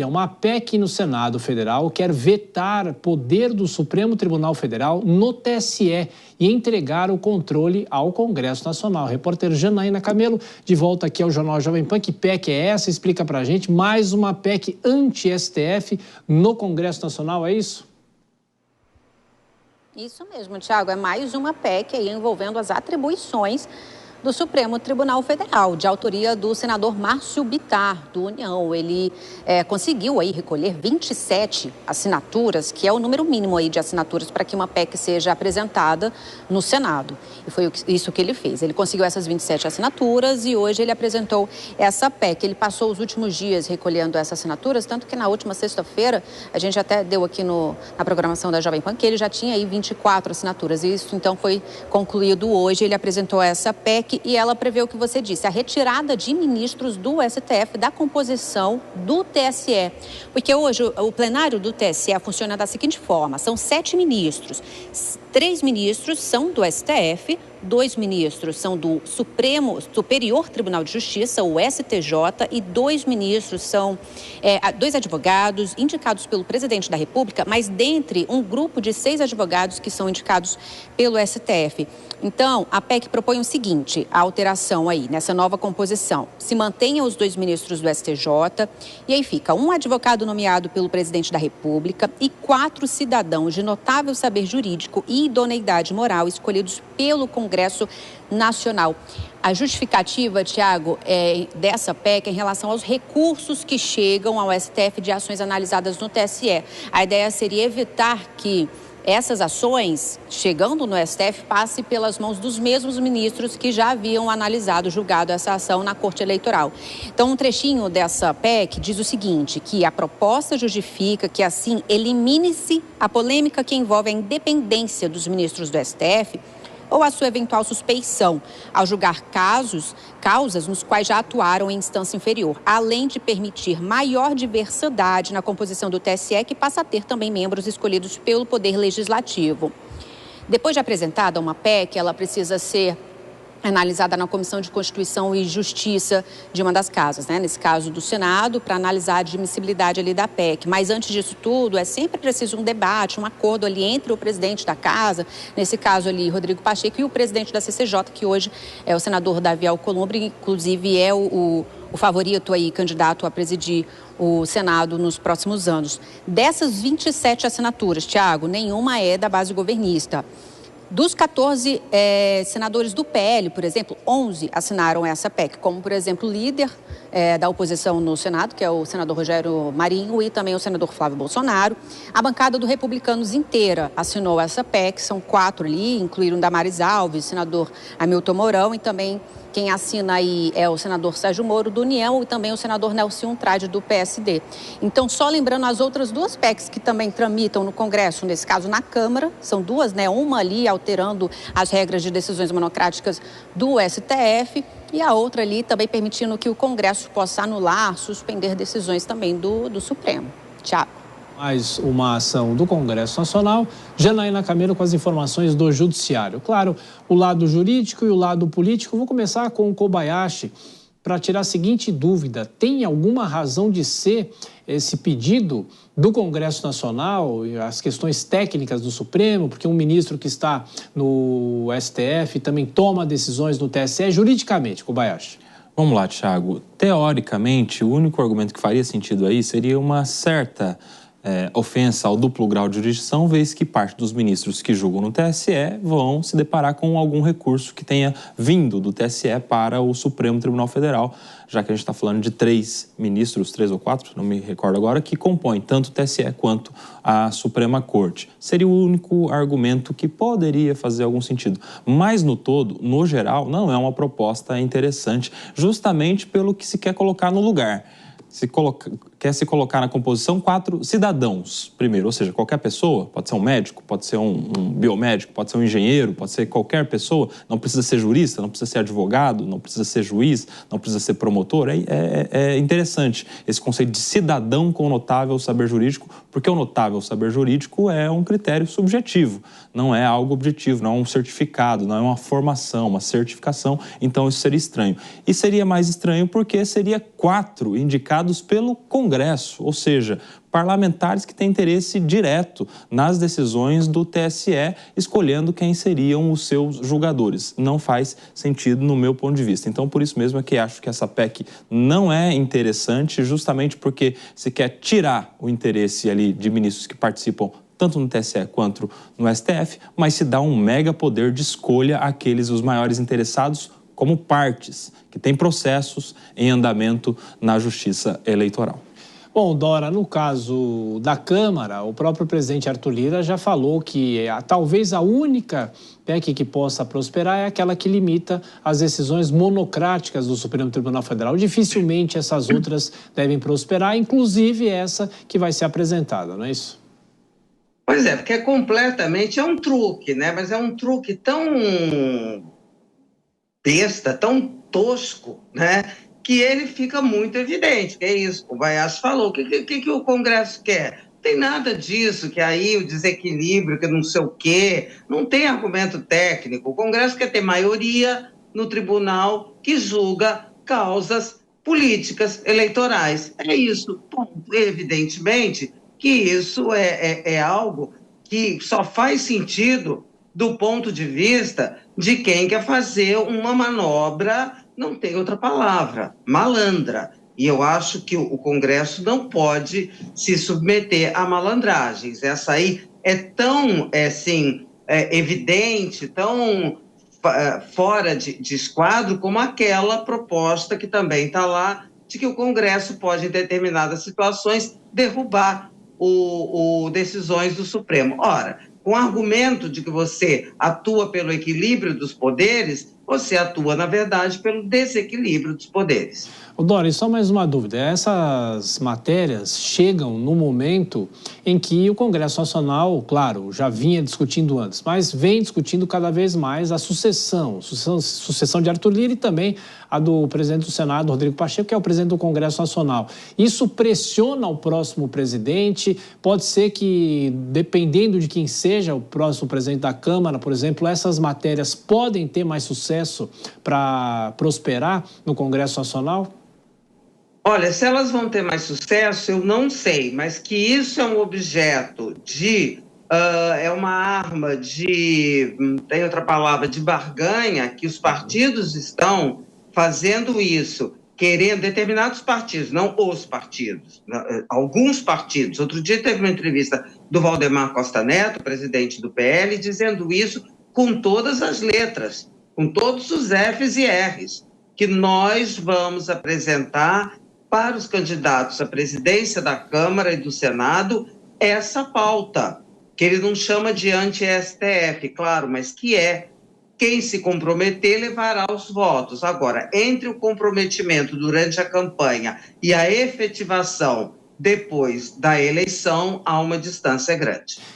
Uma PEC no Senado Federal quer vetar poder do Supremo Tribunal Federal no TSE e entregar o controle ao Congresso Nacional. Repórter Janaína Camelo, de volta aqui ao Jornal Jovem Pan. Que PEC é essa? Explica pra gente. Mais uma PEC anti-STF no Congresso Nacional, é isso? Isso mesmo, Thiago. É mais uma PEC aí envolvendo as atribuições do Supremo Tribunal Federal, de autoria do senador Márcio Bittar, do União. Ele conseguiu aí recolher 27 assinaturas, que é o número mínimo aí de assinaturas para que uma PEC seja apresentada no Senado. E foi isso que ele fez. Ele conseguiu essas 27 assinaturas e hoje ele apresentou essa PEC. Ele passou os últimos dias recolhendo essas assinaturas, tanto que na última sexta-feira, a gente até deu aqui na programação da Jovem Pan, que ele já tinha aí 24 assinaturas. E isso então foi concluído hoje. Ele apresentou essa PEC e ela prevê o que você disse, a retirada de ministros do STF da composição do TSE. Porque hoje o plenário do TSE funciona da seguinte forma, são 7 ministros, 3 ministros são do STF, 2 ministros são do Superior Tribunal de Justiça, o STJ, e 2 ministros são 2 advogados indicados pelo presidente da República, mas dentre um grupo de 6 advogados que são indicados pelo STF. Então, a PEC propõe o seguinte, a alteração aí, nessa nova composição. Se mantenha os 2 ministros do STJ, e aí fica um advogado nomeado pelo presidente da República e 4 cidadãos de notável saber jurídico e idoneidade moral escolhidos pelo Congresso Nacional. A justificativa, Thiago, dessa PEC é em relação aos recursos que chegam ao STF de ações analisadas no TSE. A ideia seria evitar que essas ações, chegando no STF, passe pelas mãos dos mesmos ministros que já haviam analisado, julgado essa ação na Corte Eleitoral. Então, um trechinho dessa PEC diz o seguinte, que a proposta justifica que, assim, elimine-se a polêmica que envolve a independência dos ministros do STF ou a sua eventual suspeição, ao julgar causas nos quais já atuaram em instância inferior, além de permitir maior diversidade na composição do TSE, que passa a ter também membros escolhidos pelo Poder Legislativo. Depois de apresentada uma PEC, ela precisa ser analisada na Comissão de Constituição e Justiça de uma das casas, né? Nesse caso do Senado, para analisar a admissibilidade ali da PEC. Mas antes disso tudo, é sempre preciso um debate, um acordo ali entre o presidente da casa, nesse caso ali, Rodrigo Pacheco, e o presidente da CCJ, que hoje é o senador Davi Alcolumbre, inclusive é o favorito aí, candidato a presidir o Senado nos próximos anos. Dessas 27 assinaturas, Thiago, nenhuma é da base governista. Dos 14 senadores do PL, por exemplo, 11 assinaram essa PEC, como, por exemplo, o líder da oposição no Senado, que é o senador Rogério Marinho, e também o senador Flávio Bolsonaro. A bancada do Republicanos inteira assinou essa PEC, são 4 ali, incluíram Damares Alves, senador Hamilton Mourão, e também quem assina aí é o senador Sérgio Moro, do União, e também o senador Nelson Trade, do PSD. Então, só lembrando as outras 2 PECs que também tramitam no Congresso, nesse caso na Câmara, são 2, né? Uma ali alterando as regras de decisões monocráticas do STF e a outra ali também permitindo que o Congresso possa anular, suspender decisões também do Supremo. Tchau. Mais uma ação do Congresso Nacional. Janaína Camelo com as informações do Judiciário. Claro, o lado jurídico e o lado político. Vou começar com o Kobayashi para tirar a seguinte dúvida. Tem alguma razão de ser esse pedido do Congresso Nacional, as questões técnicas do Supremo, porque um ministro que está no STF também toma decisões no TSE juridicamente, Kobayashi? Vamos lá, Thiago. Teoricamente, o único argumento que faria sentido aí seria uma certa ofensa ao duplo grau de jurisdição, vez que parte dos ministros que julgam no TSE vão se deparar com algum recurso que tenha vindo do TSE para o Supremo Tribunal Federal, já que a gente está falando de 3 ministros, 3 ou 4, não me recordo agora, que compõem tanto o TSE quanto a Suprema Corte. Seria o único argumento que poderia fazer algum sentido. Mas no todo, no geral, não é uma proposta interessante, justamente pelo que se quer colocar no lugar. Quer se colocar na composição 4 cidadãos, primeiro, ou seja, qualquer pessoa, pode ser um médico, pode ser um biomédico, pode ser um engenheiro, pode ser qualquer pessoa, não precisa ser jurista, não precisa ser advogado, não precisa ser juiz, não precisa ser promotor. É interessante esse conceito de cidadão com notável saber jurídico, porque o notável saber jurídico é um critério subjetivo, não é algo objetivo, não é um certificado, não é uma formação, uma certificação, então isso seria estranho. E seria mais estranho porque seria 4 indicados pelo Congresso Congresso, ou seja, parlamentares que têm interesse direto nas decisões do TSE, escolhendo quem seriam os seus julgadores. Não faz sentido no meu ponto de vista. Então, por isso mesmo é que acho que essa PEC não é interessante, justamente porque se quer tirar o interesse ali de ministros que participam tanto no TSE quanto no STF, mas se dá um mega poder de escolha àqueles os maiores interessados como partes, que têm processos em andamento na Justiça Eleitoral. Bom, Dora, no caso da Câmara, o próprio presidente Arthur Lira já falou que talvez a única PEC que possa prosperar é aquela que limita as decisões monocráticas do Supremo Tribunal Federal. Dificilmente essas outras devem prosperar, inclusive essa que vai ser apresentada, não é isso? Pois é, porque é um truque, né? Mas é um truque tão besta, tão tosco, né? Que ele fica muito evidente, que é isso. O Vaias falou, o que o Congresso quer? Não tem nada disso, que aí o desequilíbrio, que não sei o quê, não tem argumento técnico. O Congresso quer ter maioria no tribunal que julga causas políticas eleitorais. É isso, ponto. Evidentemente que isso é algo que só faz sentido do ponto de vista de quem quer fazer uma manobra, não tem outra palavra, malandra. E eu acho que o Congresso não pode se submeter a malandragens. Essa aí é tão, evidente, tão fora de esquadro como aquela proposta que também está lá, de que o Congresso pode, em determinadas situações, derrubar decisões do Supremo. Ora, com o argumento de que você atua pelo equilíbrio dos poderes, você atua, na verdade, pelo desequilíbrio dos poderes. Dora, e só mais uma dúvida. Essas matérias chegam no momento em que o Congresso Nacional, claro, já vinha discutindo antes, mas vem discutindo cada vez mais a sucessão de Arthur Lira e também a do presidente do Senado, Rodrigo Pacheco, que é o presidente do Congresso Nacional. Isso pressiona o próximo presidente? Pode ser que, dependendo de quem seja o próximo presidente da Câmara, por exemplo, essas matérias podem ter mais sucesso para prosperar no Congresso Nacional? Olha, se elas vão ter mais sucesso, eu não sei, mas que isso é um objeto é uma arma tem outra palavra, de barganha, que os partidos estão fazendo isso, querendo, determinados partidos, não os partidos, alguns partidos. Outro dia teve uma entrevista do Valdemar Costa Neto, presidente do PL, dizendo isso com todas as letras, com todos os Fs e Rs, que nós vamos apresentar para os candidatos à presidência da Câmara e do Senado essa pauta, que ele não chama de anti-STF, claro, mas que quem se comprometer levará os votos. Agora, entre o comprometimento durante a campanha e a efetivação depois da eleição, há uma distância grande.